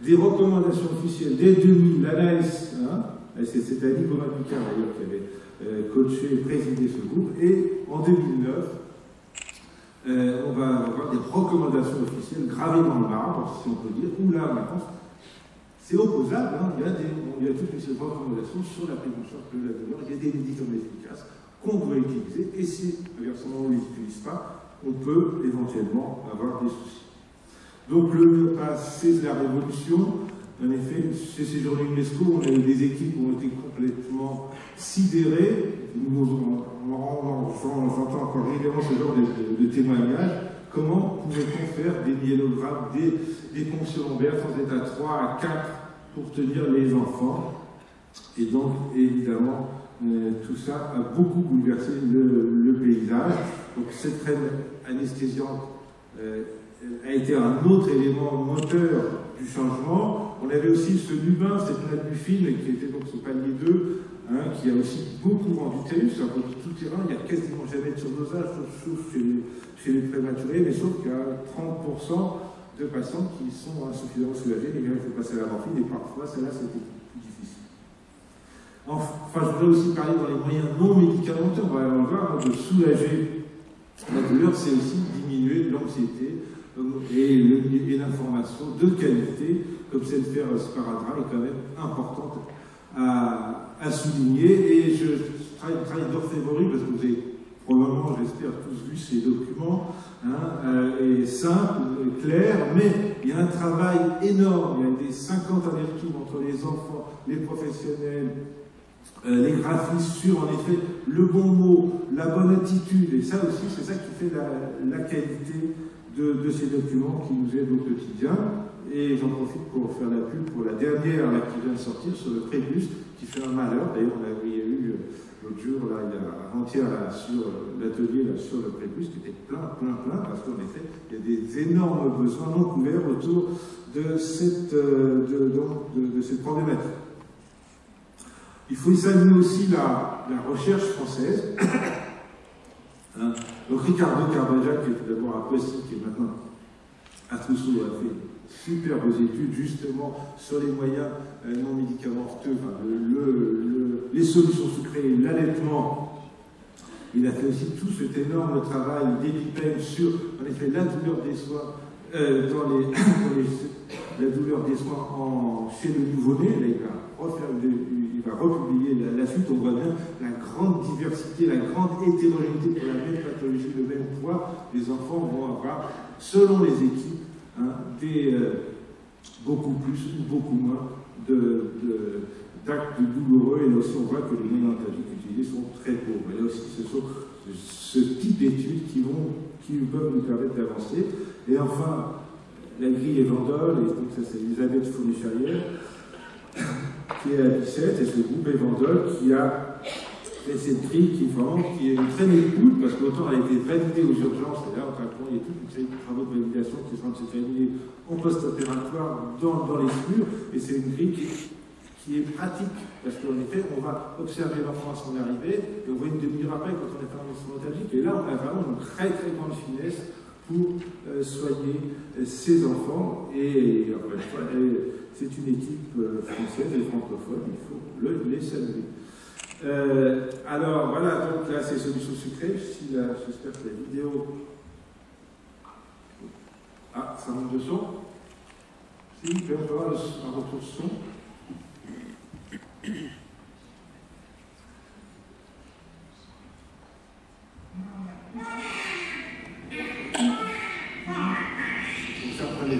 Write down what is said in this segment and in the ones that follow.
des recommandations officielles dès 2000, l'ANAES, hein, c'est Annie Gorin-Picard d'ailleurs qui avait coaché et présidé ce groupe, et en 2009, on va avoir des recommandations officielles gravées dans le marbre, si on peut dire, où là maintenant, c'est opposable, hein, il y a toutes ces recommandations sur la prise en charge de la douleur, il y a des médicaments efficaces qu'on doit utiliser, et si, inversement, on ne les utilise pas, on peut éventuellement avoir des soucis. Donc le passé de la Révolution, en effet, chez ces journées UNESCO, on a eu des équipes qui ont été complètement sidérées. J'entends encore régulièrement ce genre de témoignages. Comment pouvait-on faire des myélogrammes, des ponctions lombaires sans être à 3, à 4 pour tenir les enfants? Et donc, évidemment, tout ça a beaucoup bouleversé le paysage. Donc cette reine anesthésiante a été un autre élément moteur du changement. On avait aussi ce Lubin, cette nalbufine, qui était donc ce palier 2, hein, qui a aussi beaucoup rendu terrible, c'est un produit tout terrain, il n'y a quasiment jamais de surdosage, sauf chez les prématurés, mais sauf qu'il y a 30% de patients qui sont insuffisamment soulagés, et il faut passer à la morphine, et parfois, celle-là, c'était plus difficile. Enfin, je voudrais aussi parler dans les moyens non médicamenteux, on va le voir, de soulager la douleur, c'est aussi diminuer l'anxiété, et l'information de qualité, comme c'est le faire sparadrap, est quand même importante à souligner. Et je travaille d'orfèvrerie parce que vous avez probablement, j'espère, tous vu ces documents, hein, et simples, clairs, mais il y a un travail énorme, il y a des 50 allers-retours entre les enfants, les professionnels, les graphistes sur, en effet, le bon mot, la bonne attitude, et ça aussi, c'est ça qui fait la qualité de ces documents qui nous aident au quotidien. Et j'en profite pour faire la pub pour la dernière là, qui vient de sortir sur le prépuce, qui fait un malheur. D'ailleurs, il y a eu l'autre jour, là, avant-hier, sur l'atelier sur le prépuce, qui était plein, parce qu'en effet, il y a des énormes besoins non couverts autour de cette problématique. Il faut saluer aussi la recherche française. Hein. Donc Ricardo Carvajal, qui était d'abord à Poissy, qui est maintenant à Trousseau, a fait superbes études justement sur les moyens non médicamenteux, enfin, les solutions sucrées, l'allaitement. Il a fait aussi tout cet énorme travail d'épipène sur, en effet, la douleur des soins, la douleur des soins chez le nouveau-né. Là, il va republier la suite. On voit bien la grande diversité, la grande hétérogénéité pour la même pathologie, le même poids. Les enfants vont avoir, selon les équipes, hein, beaucoup plus ou beaucoup moins d'actes douloureux. Et là aussi, on voit que les moyens antalgiques utilisés sont très pauvres. Et là aussi, ce sont ce type d'études qui peuvent nous permettre d'avancer. Et enfin, la grille Evandol, et donc ça c'est Elisabeth Fournier-Charrière, qui est à 17, et ce groupe Evandol qui a fait cette grille qui est une très belle écoute, parce qu'autant elle a été validée aux urgences, et là il y a toute une série de travaux de validation qui sont en train de se terminer en post-opératoire dans les murs, et c'est une grille qui est pratique, parce qu'en effet, on va observer l'enfant à son arrivée, et on voit une demi-heure après quand on est en nostalgique, et là on a vraiment une très très grande finesse pour soigner ces enfants, et encore une fois, c'est une équipe française et francophone, il faut les saluer. Alors voilà, donc là c'est solutions sucrées, j'espère que la vidéo... Ah, ça manque de son. Si, il peut y avoir un retour de son.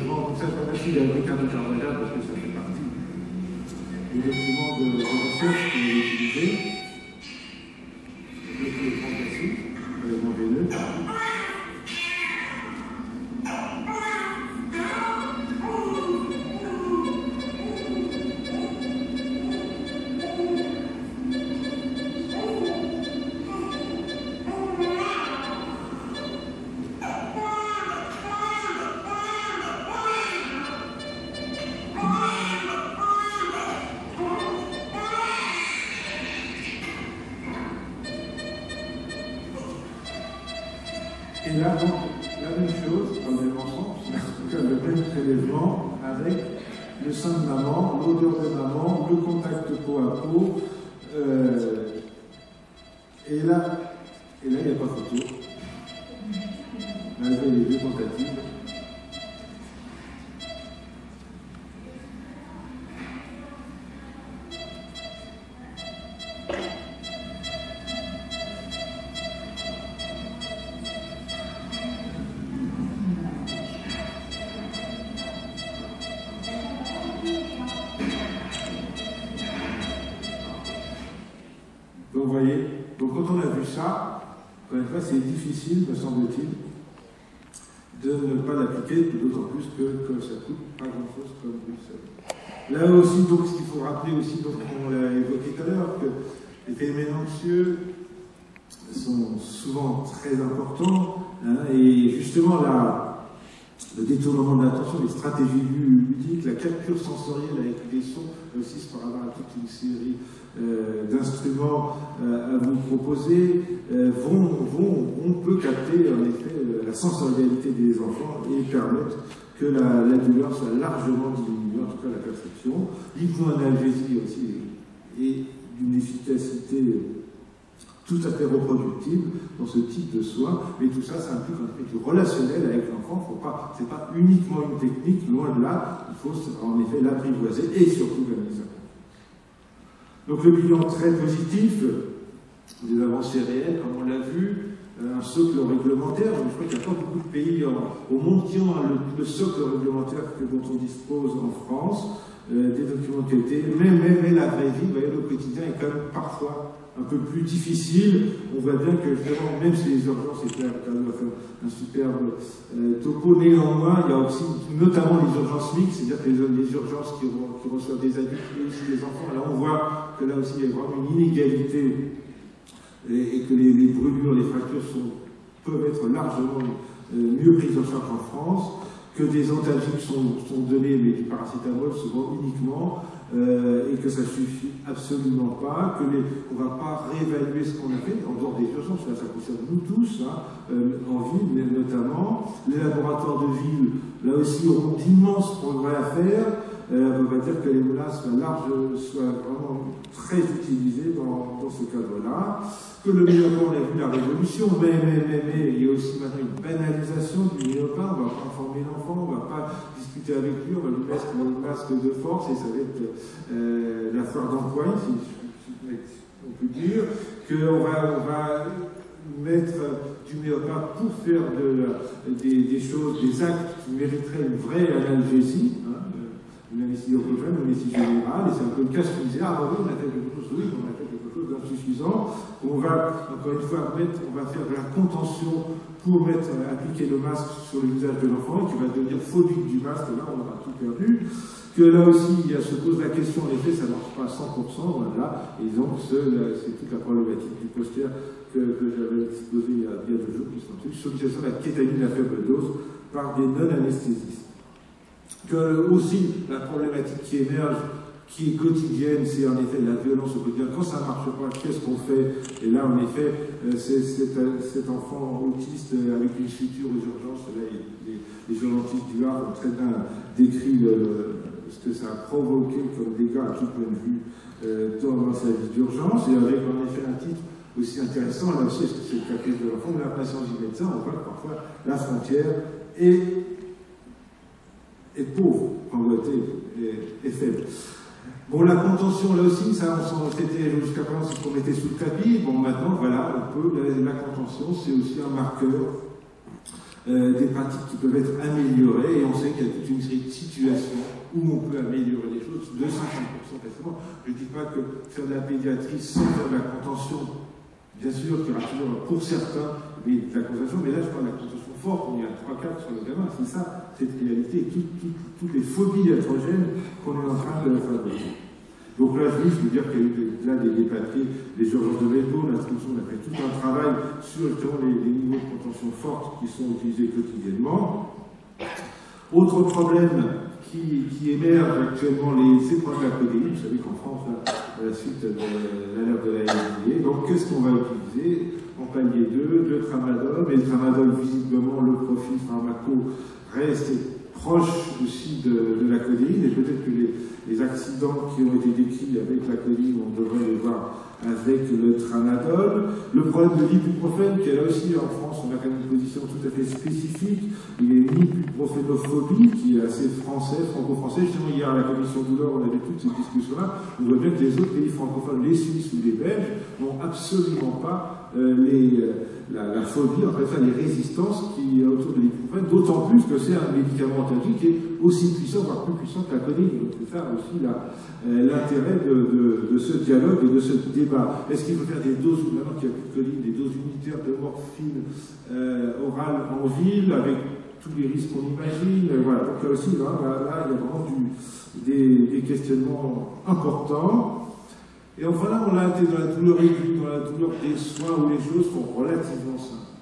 Donc ça, merci à Ricardo Carvajal parce que ça fait partie des documents de recherche qui est utilisé. Le téléphone classique, prélèvement veineux. Et là, donc, la même chose, dans le même ensemble, en tout cas le même prélèvement avec le sein de maman, l'odeur de maman, le contact peau à peau. Et là, il n'y a pas photo. Malgré les deux tentatives. Donc vous voyez, donc quand on a vu ça, encore une fois, c'est difficile, me semble-t-il, de ne pas l'appliquer, d'autant plus que ça coûte pas grand-chose comme vous le savez. Là aussi, donc, ce qu'il faut rappeler aussi, donc, on l'a évoqué tout à l'heure, que les phénomènes anxieux sont souvent très importants, hein, et justement le détournement de l'attention, les stratégies ludiques, la capture sensorielle avec des sons, aussi c'est par avoir toute une série d'instruments à vous proposer, on peut capter en effet la sensorialité des enfants et permettre que la douleur soit largement diminuée, en tout cas la perception. L'hypnoanalgésie aussi est d'une efficacité tout à fait reproductible dans ce type de soins, mais tout ça, ça implique un truc relationnel avec l'enfant. C'est pas uniquement une technique, loin de là, il faut en effet l'apprivoiser et surtout l'analyser. Donc le bilan très positif, des avancées réelles, comme on l'a vu, un socle réglementaire. Je crois qu'il n'y a pas beaucoup de pays au monde qui ont le socle réglementaire dont on dispose en France, des documents de qualité, mais la vraie vie, vous voyez, le quotidien est quand même parfois un peu plus difficile. On voit bien que justement, même si les urgences étaient quand même un superbe topo, néanmoins, il y a aussi notamment les urgences mixtes, c'est-à-dire que les urgences qui reçoivent des adultes et aussi des enfants. Là, on voit que là aussi, il y a vraiment une inégalité et que les brûlures, les fractures peuvent être largement mieux prises en charge en France, que des antalgiques sont donnés, mais du paracétamol souvent uniquement, et que ça suffit absolument pas, qu'on ne va pas réévaluer ce qu'on a fait en dehors des urgences, là ça concerne nous tous, hein, en ville mais notamment. Les laboratoires de ville, là aussi, auront d'immenses progrès à faire. On va dire que les menaces soient vraiment très utilisées dans ce cadre-là. Que le myopathe, on a vu la révolution, mais il y a aussi maintenant une banalisation du myopathe. On ne va pas informer l'enfant, on ne va pas discuter avec lui, on va lui mettre un masque de force et ça va être la foire d'empoigne, si on peut dire. Qu'on va mettre du myopathe pour faire des choses, des actes qui mériteraient une vraie analgésie. Hein, une anesthésie locale, une anesthésie générale, et c'est un peu le cas qui disait, ah oui, on a fait quelque chose, oui, on a fait quelque chose d'insuffisant. On va, encore une fois, on va faire de la contention pour appliquer le masque sur le visage de l'enfant, qui va devenir phobique du masque, et là, on aura tout perdu. Que là aussi, se pose la question, en effet, ça ne marche pas à 100%, voilà, et donc c'est toute la problématique du poster que j'avais exposé il y a 2 jours, sur l'utilisation de la kétamine à faible dose par des non-anesthésistes. Que aussi la problématique qui émerge, qui est quotidienne, c'est en effet la violence au quotidien. Quand ça ne marche pas, qu'est-ce qu'on fait? Et là, en effet, cet enfant autiste avec une suture aux urgences, là, les urgentistes du Var ont très bien décrit ce que ça a provoqué comme dégâts à tout point de vue dans sa vie d'urgence, et avec en effet un titre aussi intéressant, là aussi, est-ce que c'est le caprice de l'enfant ou la patience du médecin? On voit que parfois la frontière est pauvre, en vérité, est faible. Bon, la contention, là aussi, ça, on s'en traitait jusqu'à présent, c'est ce qu'on mettait sous le tapis. Bon, maintenant, voilà, la contention, c'est aussi un marqueur des pratiques qui peuvent être améliorées, et on sait qu'il y a toute une série de situations où on peut améliorer les choses de 50% facilement. Je ne dis pas que faire de la pédiatrie sans faire de la contention, bien sûr qu'il y aura toujours, pour certains, de la contention, mais là, je parle de la contention forte, on y a 3-4 sur le gamin, c'est ça, cette réalité, toutes les phobies iatrogènes qu'on est en train de fabriquer. Donc là, je veux dire qu'il y a eu là des papiers, des urgences de Melbourne, l'instruction, on a fait tout un travail sur justement les niveaux de contention forte qui sont utilisés quotidiennement. Autre problème qui émerge actuellement, c'est le problème de la codéine. Vous savez qu'en France, à la suite de l'alerte de la FDA, donc qu'est-ce qu'on va utiliser? En palier 2, le tramadol, mais le tramadol, visiblement, le profil pharmaco reste proche aussi de la codeïne, et peut-être que les accidents qui ont été décrits avec la codeïne, on devrait les voir avec le tramadol. Le problème de l'ibuprofène, qui est là aussi en France, on a quand même une position tout à fait spécifique. Il y a une ibuprofénophobie qui est assez français, franco-français. Justement, hier à la commission douleur, on avait toute cette discussion-là. On voit bien que les autres pays francophones, les Suisses ou les Belges, n'ont absolument pas la phobie, en fait, les résistances qui autour de l'ibuprofène, d'autant plus que c'est un médicament antalgique qui est aussi puissant, voire plus puissant que la codeïne. Donc c'est ça aussi l'intérêt de ce dialogue et de ce débat. Est-ce qu'il faut faire des doses, maintenant qu'il n'y a plus de codeïne, des doses unitaires de morphine orale en ville, avec tous les risques qu'on imagine? Voilà, donc là aussi, là, il y a vraiment des questionnements importants. Et enfin là, on a été dans la douleur aiguë, dans la douleur des soins où les choses sont relativement simples.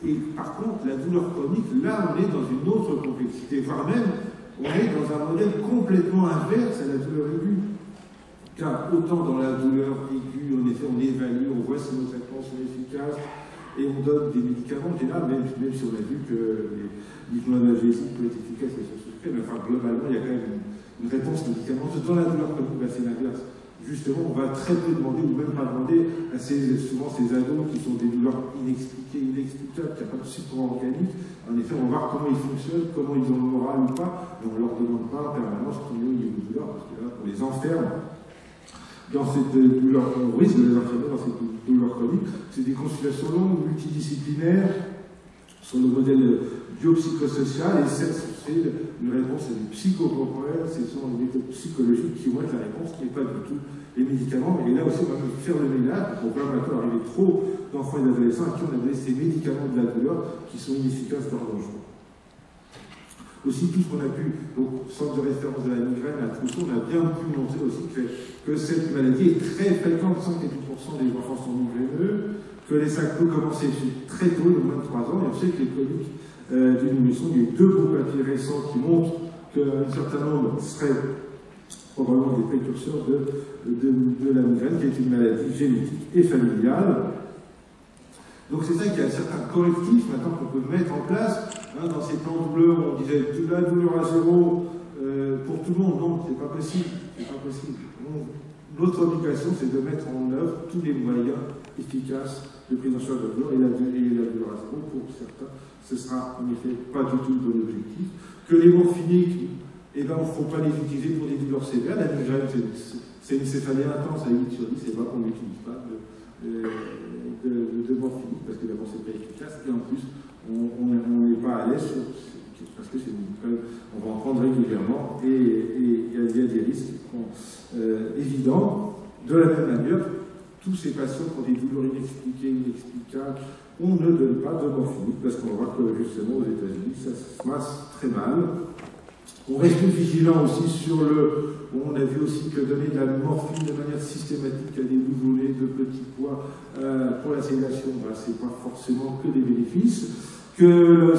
Et par contre, la douleur chronique, là, on est dans une autre complexité, voire même, on est dans un modèle complètement inverse à la douleur aiguë. Car autant dans la douleur aiguë, en effet, on évalue, on voit si nos traitements sont efficaces, et on donne des médicaments, et là, même si on a vu que l'hypnoanalgésie peut être efficace et se mais enfin, globalement, il y a quand même une réponse médicamenteuse. Dans la douleur chronique, c'est l'inverse. Justement, on va très peu demander, ou même pas demander, à souvent ces ados qui sont des douleurs inexpliquées, inexplicables, qui n'ont pas de support organique. En effet, on va voir comment ils fonctionnent, comment ils ont le moral ou pas, et on ne leur demande pas en permanence combien il y a de douleurs, parce que là, on les enferme dans cette douleur, on risque de les enfermer dans cette douleur chronique. C'est des consultations longues, multidisciplinaires, sur le modèle biopsychosocial, et c'est une réponse à des psychocorporelles, ce sont les méthodes psychologiques qui vont être la réponse, qui n'est pas du tout les médicaments. Mais là aussi, on va faire le ménage, pour ne pas maintenant arriver trop d'enfants et d'adolescents à qui on a donné ces médicaments de la douleur qui sont inefficaces, voire dangereux. Aussi, tout ce qu'on a pu, donc, centre de référence de la migraine à Trousseau, on a bien pu montrer aussi que cette maladie est très fréquente, 5 et 8% des enfants sont migraineux, que les sacs peut commencer très tôt, de moins de 3 ans, et on sait que les chroniques diminution. Il y a eu 2 groupes papiers récents qui montrent qu'un certain nombre seraient probablement des précurseurs de la migraine, qui est une maladie génétique et familiale. Donc c'est ça qu'il y a un certain correctif maintenant qu'on peut mettre en place. Hein, dans ces plans de douleur, on disait la douleur à zéro pour tout le monde. Non, c'est pas possible. C'est pas possible. Notre obligation, c'est de mettre en œuvre tous les moyens efficaces de prise en charge de la douleur, et la douleur à zéro, pour certains, ce sera en effet pas du tout le bon objectif. Que les morphiniques, eh ben, on ne faut pas les utiliser pour des douleurs sévères. La migraine, c'est une céphalée intense à 8 sur 10, c'est vrai qu'on n'utilise pas de morphinique, parce que d'abord c'est pas efficace, et en plus, on n'est pas à l'aise, parce que on va en prendre régulièrement, et il y a des risques qui sont évidents. De la même manière, tous ces patients qui ont des douleurs inexpliquées, inexplicables, on ne donne pas de morphinique, parce qu'on voit que justement aux États-Unis, ça se passe très mal. On reste vigilant aussi sur on a vu aussi que donner de la morphine de manière systématique à des nouveau-nés de petits poids pour la sédation, ben, c'est pas forcément que des bénéfices. Que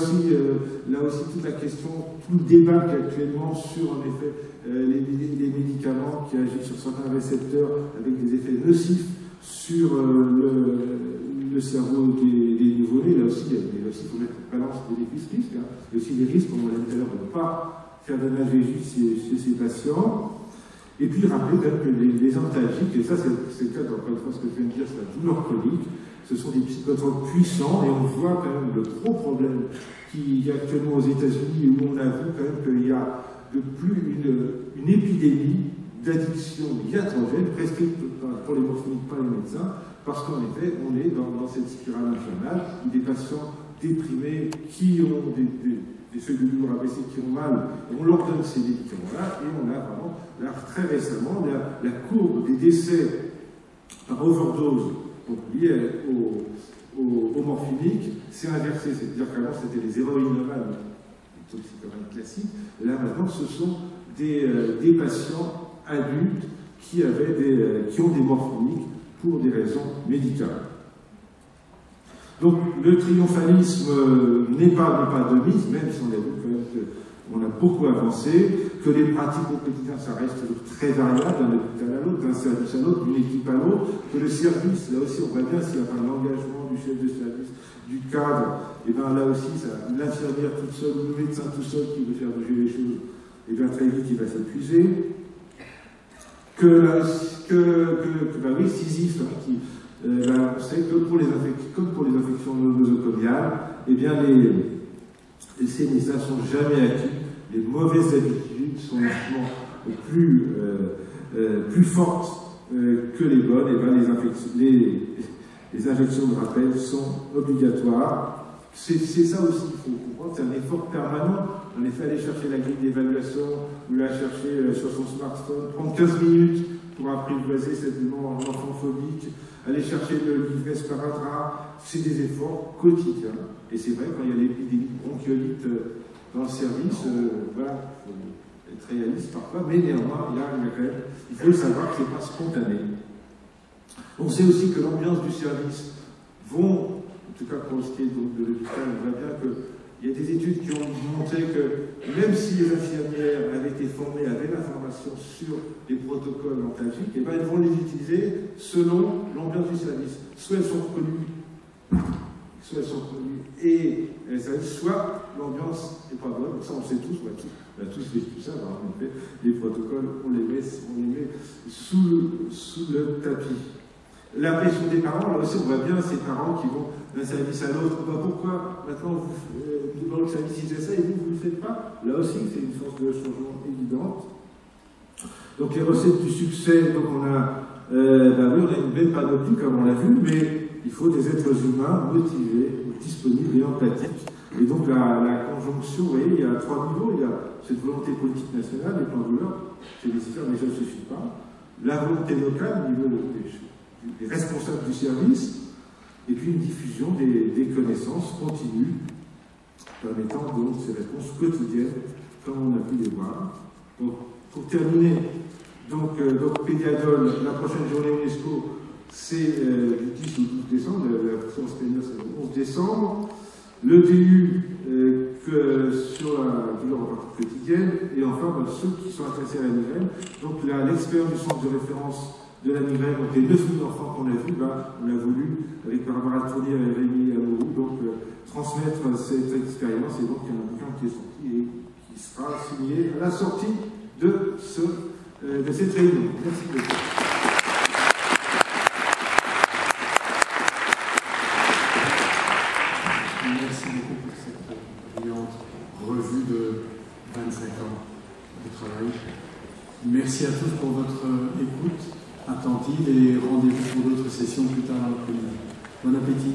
là aussi toute la question, tout le débat qu'il y a actuellement sur en effet les médicaments qui agissent sur certains récepteurs avec des effets nocifs sur le cerveau des nouveau-nés, là aussi il faut mettre en balance bénéfices-risques. Hein. Il y a aussi des risques, comme on l'a dit tout à l'heure, de ne pas faire d'analgésie chez ces patients. Et puis rappeler quand même que les antalgiques, et ça c'est le cas, encore une fois, ce que je viens de dire, c'est la douleur chronique, ce sont des psychotropes puissants, et on voit quand même le gros problème qu'il y a actuellement aux États-Unis, où on a vu quand même qu'il y a de plus une épidémie d'addiction iatrogène prescrite pour les morphiniques par les médecins, parce qu'en effet, on est dans cette spirale infernale, où des patients déprimés qui ont des feuilles de douleur abaissées, qui ont mal, et on leur donne ces médicaments-là, et on a vraiment, là, très récemment, la courbe des décès par overdose, donc liés aux morphiniques, s'est inversée. C'est-à-dire qu'avant, c'était les héroïnomanes, les toxicomanes classiques, et là, maintenant, ce sont des patients adultes qui ont des morphiniques pour des raisons médicales. Donc le triomphalisme n'est pas de mise, même si on a vu quand même qu'on a beaucoup avancé, que les pratiques au quotidien, ça reste très variable d'un hôpital à l'autre, d'un service à l'autre, d'une équipe à l'autre, que le service, là aussi on voit bien s'il y a un engagement du chef de service, du cadre, et bien là aussi, l'infirmière toute seule, ou le médecin tout seul qui veut faire bouger les choses, et bien très vite il va s'épuiser. Oui, Sisyphe, hein, qui, on sait que comme pour les infections nosocomiales, eh bien ces messages ne sont jamais acquis. Les mauvaises habitudes sont plus fortes que les bonnes. Et bien les injections de rappel sont obligatoires. C'est ça aussi qu'il faut comprendre, c'est un effort permanent. En effet, aller chercher la grille d'évaluation, ou la chercher sur son smartphone, prendre 15 minutes pour apprivoiser cet enfant phobique, aller chercher le livret sparadrap, c'est des efforts quotidiens. Et c'est vrai, quand il y a l'épidémie de bronchiolite dans le service, voilà, il faut être réaliste parfois, mais néanmoins, il faut savoir que ce n'est pas spontané. On sait aussi que l'ambiance du service en tout cas pour ce qui est donc de l'hôpital, on voit bien qu'il y a des études qui ont montré que même si les infirmières avaient été formées, avaient l'information sur les protocoles antalgiques, eh ben, elles vont les utiliser selon l'ambiance du service. Soit elles sont reconnues, et soit l'ambiance n'est pas bonne. Ça, on sait tous, on a tous fait tout ça. Alors, en effet, les protocoles, on les met sous le tapis. La pression des parents, là aussi on voit bien ces parents qui vont d'un service à l'autre. Bah, pourquoi maintenant dans le service ils essaient et vous ne le faites pas? Là aussi c'est une force de changement évidente. Donc les recettes du succès, donc on a une belle panoplie comme on l'a vu, mais il faut des êtres humains motivés, disponibles et empathiques. Et donc la conjonction, vous voyez, il y a 3 niveaux. Il y a cette volonté politique nationale, les plans de l'ordre, c'est nécessaire mais ça ne suffit pas. La volonté locale au niveau des responsables du service, et puis une diffusion des connaissances continues, permettant donc ces réponses quotidiennes, comme on a pu les voir. Donc, pour terminer, Pédiadol, la prochaine journée UNESCO, c'est du 10 au 12 décembre, la séance plénière c'est le 11 décembre, le DU sur la douleur en partie quotidienne, et enfin ceux qui sont intéressés à la migraine. Donc l'expérience du centre de référence de la migraine, donc les 9000 enfants qu'on a vus, on a voulu, avec Barbara Tournier et Rémi Amourou, donc transmettre cette expérience, et donc il y a un bouquin qui est sorti et qui sera signé à la sortie de cette réunion. Merci beaucoup. Merci beaucoup pour cette brillante revue de 25 ans de travail. Merci à tous pour votre écoute attentive et rendez-vous pour d'autres sessions plus tard dans l'après-midi. Bon appétit.